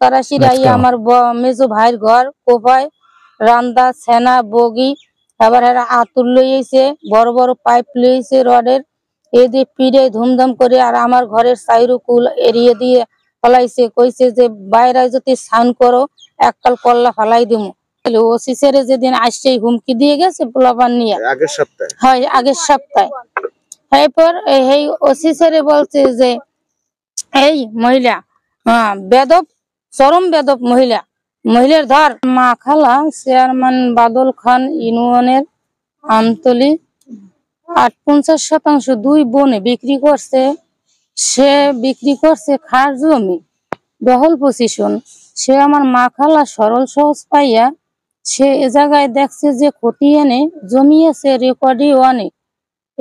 তারাশিরাই আমার মেজো ভাইয়ের ঘর কোপায় রান্দা সেনা বগি আবার এরা আতুর লইছে বড় বড় পাইপ লইছে রডের এই দিয়ে পিড়ে ধুমধাম করে আর আমার ঘরের সাইরু কুল এরিয়ে দিয়ে ফলাইছে কইছে যে বাইরে যদি স্নান করো এককাল কল্লা ফালাই দিমু ওসি স্যারে যেদিন আসছে হুমকি দিয়ে গেছে পোলাপান নিয়ে আগের সপ্তাহে হয় আগের সপ্তাহে এরপর এই ওসি স্যারে বলছে যে এই মহিলা বেদব চরম বেদব মহিলার ধর মা খালা চেয়ারম্যান বাদল খান ইউনিয়নের আমতলি 50% 2 বনে বিক্রি করছে সে বিক্রি করছে খাস জমি দখল পজিশন সে আমার মা খালা সরল সহজ পাইয়া সে এ জায়গায় দেখছে যে ক্ষতি এনে জমি আছে রেকর্ডই অনেক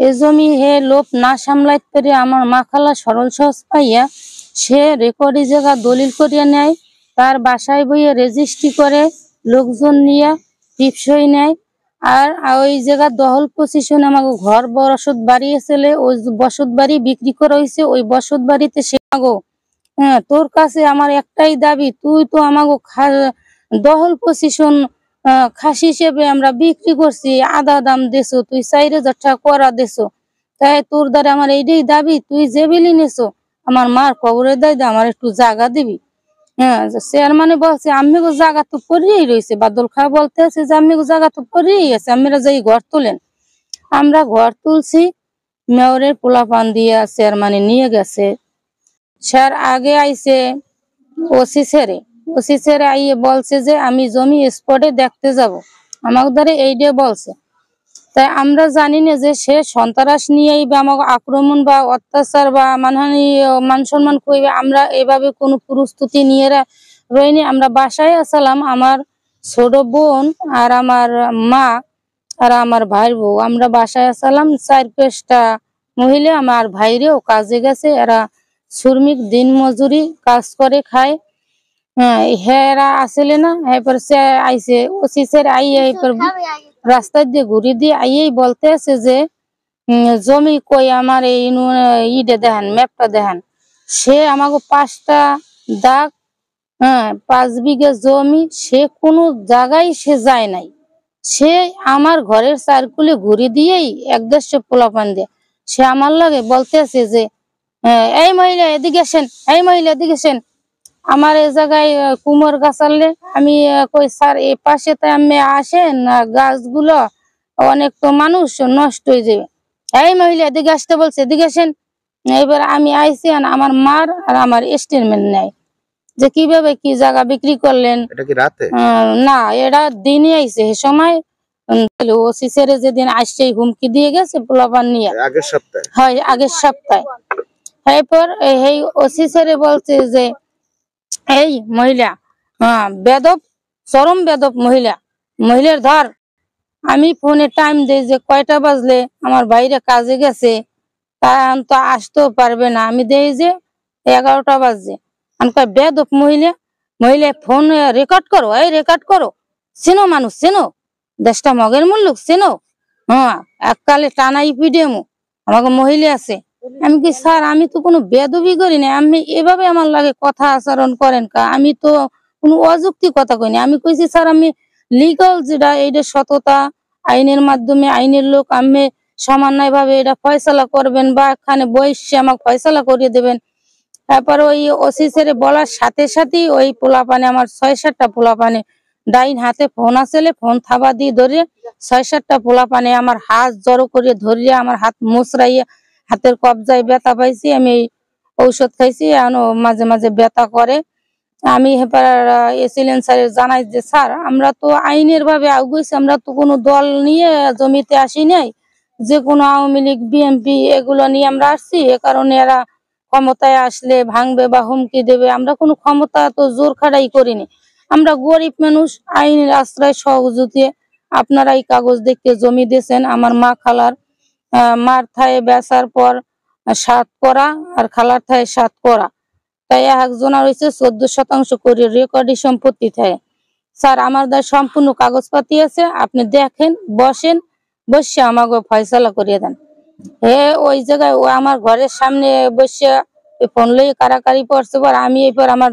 এ জমি হে লোভ না সামলাইতে পেরে আমার মা খালা সরল সহজ পাইয়া সে রেকর্ডি জায়গা দলিল করিয়া নেয় তার বাসায় বইয়ে রেজিস্ট্রি করে লোকজন নিয়ে টিপসই নেয় আর ওই জায়গা দখল পজিশন আমাকে ঘর বসত বাড়ি এসেলে ওই বসত বাড়ি বিক্রি করা হয়েছে ওই বসত বাড়িতে সে আমাগো হ্যাঁ তোর কাছে আমার একটাই দাবি তুই তো আমাকে দখল পজিশন খাস হিসেবে আমরা বিক্রি করছি আধা দাম দেছো তুই 4,000 টাকা করা দেছো তাই তোর দ্বারা আমার এইটাই দাবি তুই যে বিলি নেছো আমার মার কবরের দায় আমার একটু জায়গা দিবি হ্যাঁ চেয়ারম্যানে বলছে আমি জায়গা তো পড়েই রয়েছে বাদল খা বলতে আছে যে আমি জায়গা তো পড়েই আছে আমরা যাই ঘর তুলেন আমরা ঘর তুলছি মেয়রের পোলাপান দিয়ে চেয়ারম্যানে নিয়ে গেছে স্যার আগে আইছে ওসি স্যারে আইয়ে বলছে যে আমি জমি স্পটে দেখতে যাব আমাকে ধরে এইটা বলছে তাই আমরা জানি না যে সে সন্ত্রাস নিয়েই বা আমাকে আক্রমণ বা অত্যাচার বা মানহানি মান সম্মান করবে আমরা এভাবে কোনো প্রস্তুতি নিয়ে রইনি আমরা বাসায় আসলাম আমার ছোট বোন আর আমার মা আর আমার ভাইয়ের বউ আমরা বাসায় আসলাম 4-5টা মহিলা আমার ভাইরেও কাজে গেছে এরা শ্রমিক দিন মজুরি কাজ করে খায় হ্যাঁ হেরা আসলে না এরপর সে আইছে ওসি স্যার আইয়ে এরপর রাস্তা দিয়ে ঘুরে দিয়ে আইয়েই বলতে আছে যে জমি কই আমার এই ইটা দেখেন ম্যাপটা দেখেন সে আমাকে 5টা দাগ 5 বিঘা জমি সে কোনো জায়গায় সে যায় নাই সে আমার ঘরের সার্কুলে ঘুরে দিয়েই 1-1.5 পোলাপান দিয়ে সে আমার লাগে বলতে আছে যে এই মহিলা এদিকে আসেন এই মহিলা এদিকে আসেন আমার এই জায়গায় কুমোর গাছ আনলে আমি কই স্যার এই পাশে তো আমি আসেন গাছগুলো অনেক তো মানুষ নষ্ট হয়ে যাবে এই মহিলা এদিকে আসতে বলছে এদিকে আসেন এবার আমি আইসি আমার মার আর আমার স্টেটমেন্ট নেয় যে কিভাবে কি জায়গা বিক্রি করলেন এটা কি রাতে না এটা দিনে আইছে এই সময় ওসি স্যারে যেদিন আসছে হুমকি দিয়ে গেছে পোলাপান নিয়ে আগের সপ্তাহে হয় আগের সপ্তাহে এরপর এই ওসি স্যারে বলছে যে এই মহিলা বেদব চরম বেদব মহিলার ধর আমি ফোনে টাইম দেই যে কয়টা বাজলে আমার ভাইরা কাজে গেছে তা তো আসতেও পারবে না আমি দেই যে 11টা বাজে আমি কয় বেদব মহিলা ফোন রেকর্ড করো এই রেকর্ড করো চেনো মানুষ চেনো 10টা মগের মূল্য চেনো এককালে টানাই পিডিএমও আমাকে মহিলা আছে আমি কি স্যার আমি তো কোনো বেদবি করি না আমি এভাবে আমার লাগে কথা আচরণ করেন কা আমি তো কোনো অযুক্তি কথা কইনি আমি কইছি স্যার আমি লিগাল যেটা এইটা সততা আইনের মাধ্যমে আইনের লোক আমি সামান্যই ভাবে এটা ফয়সালা করবেন বা এখানে বসে আমাকে ফয়সালা করিয়ে দেবেন তারপর ওই ওসি স্যারে বলার সাথে সাথেই ওই পোলাপানে আমার 6-7টা পোলাপানে ডাইন হাতে ফোন আসলে ফোন থাবা দিয়ে ধরে 6-7টা পোলাপানে আমার হাত জড়ো করে ধরিয়ে আমার হাত মুচড়াইয়া হাতের কবজায় ব্যথা পাইছি আমি ঔষধ খাইছি এখনো মাঝে মাঝে ব্যথা করে আমি হেপার এসিলেন স্যারের জানাই যে স্যার আমরা তো আইনের ভাবে আগুইছি আমরা তো কোনো দল নিয়ে জমিতে আসি নাই যে কোনো আওয়ামী লীগ বিএনপি এগুলো নিয়ে আমরা আসছি এ কারণে এরা ক্ষমতায় আসলে ভাঙবে বা হুমকি দেবে আমরা কোনো ক্ষমতা তো জোর খাটাই করিনি আমরা গরিব মানুষ আইনের আশ্রয় সহযোগিতা আপনারা এই কাগজ দেখতে জমি দিয়েছেন আমার মা খালার মার থায়ে বেচার পর 7 করা আর খালার থায়ে 7 করা তাই একজনের হয়েছে 14% করে রেকর্ডি সম্পত্তি থাকে স্যার আমার দ্বারা সম্পূর্ণ কাগজপাতি আছে আপনি দেখেন বসেন বসে আমাকে ফয়সালা করিয়ে দেন ওই জায়গায় ও আমার ঘরের সামনে বসে ফোন লইয়ে কারাকারি পড়ছে পর আমি এরপর আমার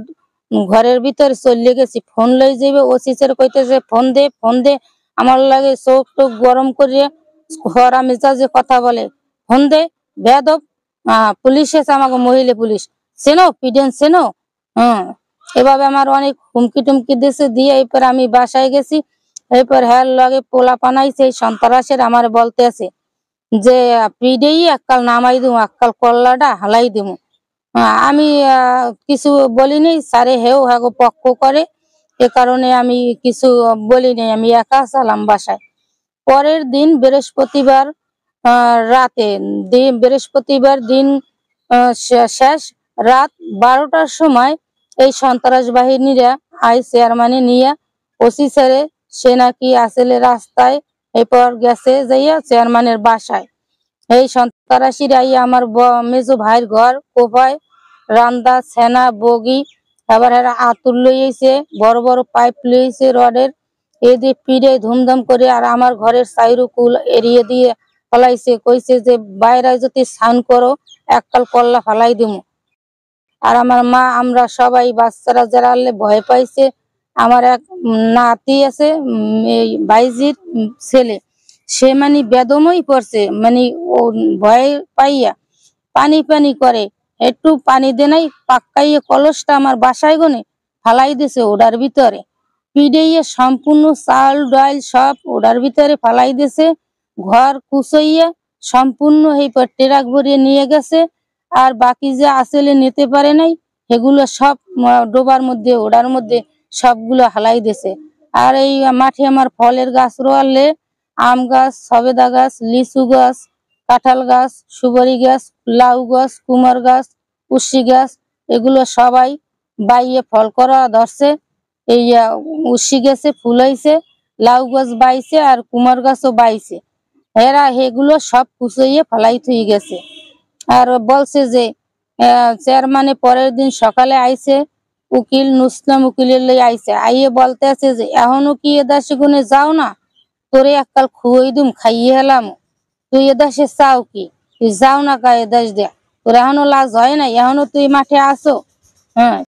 ঘরের ভিতরে চলে গেছি, ফোন লই যাবে ওসি স্যার কইতেছে ফোন দে ফোন দে। আমার লাগে চোখ টোক গরম করে খরা মেজাজে কথা বলে, ফোন দে বেয়াদব। পুলিশ এসে আমাকে, মহিলা পুলিশ, চেনো পিডেন চেনো। হ্যাঁ, এভাবে আমার অনেক হুমকি টুমকি দিছে, দিয়ে এরপর আমি বাসায় গেছি। এরপর হ্যার লগে পোলা পানাইছে এই সন্ত্রাসের, আমার বলতে আছে যে পিডেই এককাল নামাই দিমু, এককাল কল্লাটা হালাই দিমু। আমি কিছু বলিনি, স্যারে হেও হ্যাগো পক্ষ করে, এ কারণে আমি কিছু বলিনি, আমি একা সালাম বাসায়। পরের দিন বৃহস্পতিবার রাতে, বৃহস্পতিবার দিন শেষ রাত 12টার সময় এই সন্ত্রাস বাহিনীরা চেয়ারম্যানে নিয়ে ওসি স্যারে, সে নাকি আসলে রাস্তায়, এরপর গেছে যাইয়া চেয়ারম্যানের বাসায়। এই সন্ত্রাসীরা আমার মেজো ভাইয়ের ঘর কোপায়, রান্দা সেনা বগি, আবার এরা আতুর লইয়েছে, বড় বড় পাইপ লইয়েছে রডের, এ দিয়ে পিড়ে ধুমধাম করে। আর আমার ঘরের সাইরু কুল এড়িয়ে দিয়ে ফলাইছে, কইছে যে বাইরে যদি স্নান করো এককাল কল্লা ফালাই দিমু। আর আমার মা, আমরা সবাই বাচ্চারা যারা আনলে ভয় পাইছে। আমার এক নাতি আছে, এই বাইজির ছেলে, সে মানে বেদমই পড়ছে, মানে ও ভয় পাইয়া পানি পানি করে, একটু পানি দে নাই, পাক্কাইয়ে কলসটা আমার বাসায় গনে ফালাই দিছে ওটার ভিতরে। পিড়েইয়ে সম্পূর্ণ চাল ডাল সব ওটার ভিতরে ফালাই দিছে। ঘর কুচইয়া সম্পূর্ণ এই ট্রাক ভরিয়ে নিয়ে গেছে। আর বাকি যে আসলে নিতে পারে নাই, সেগুলো সব ডোবার মধ্যে ওটার মধ্যে সবগুলো হালাই দিছে। আর এই মাঠে আমার ফলের গাছ রোয়ালে, আম গাছ, সবেদা গাছ, লিচু গাছ, কাঁঠাল গাছ, সুপারি গাছ, লাউ গাছ, কুমার গাছ, উশি গাছ, এগুলো সবাই বাইয়ে ফল করা ধরছে। এই উশি গাছে ফুল হইছে, লাউ গাছ বাইছে, আর কুমার গাছও বাইছে। এরা এগুলো সব কুচইয়ে ফেলাই থুই গেছে। আর বলছে যে চেয়ারম্যানে পরের দিন সকালে আইছে, উকিল নুসলাম উকিলের লই আইছে, আইয়ে বলতে আছে যে এখনো কি এদাসে গুনে যাও না, তোরে এককাল খুয়াই দুম খাইয়ে হেলাম, তুই এদাসে চাও কি, তুই যাও না কা এদাস দেয়া, তোর এখনো লাজ হয় না, এখনো তুই মাঠে আসো। হ্যাঁ।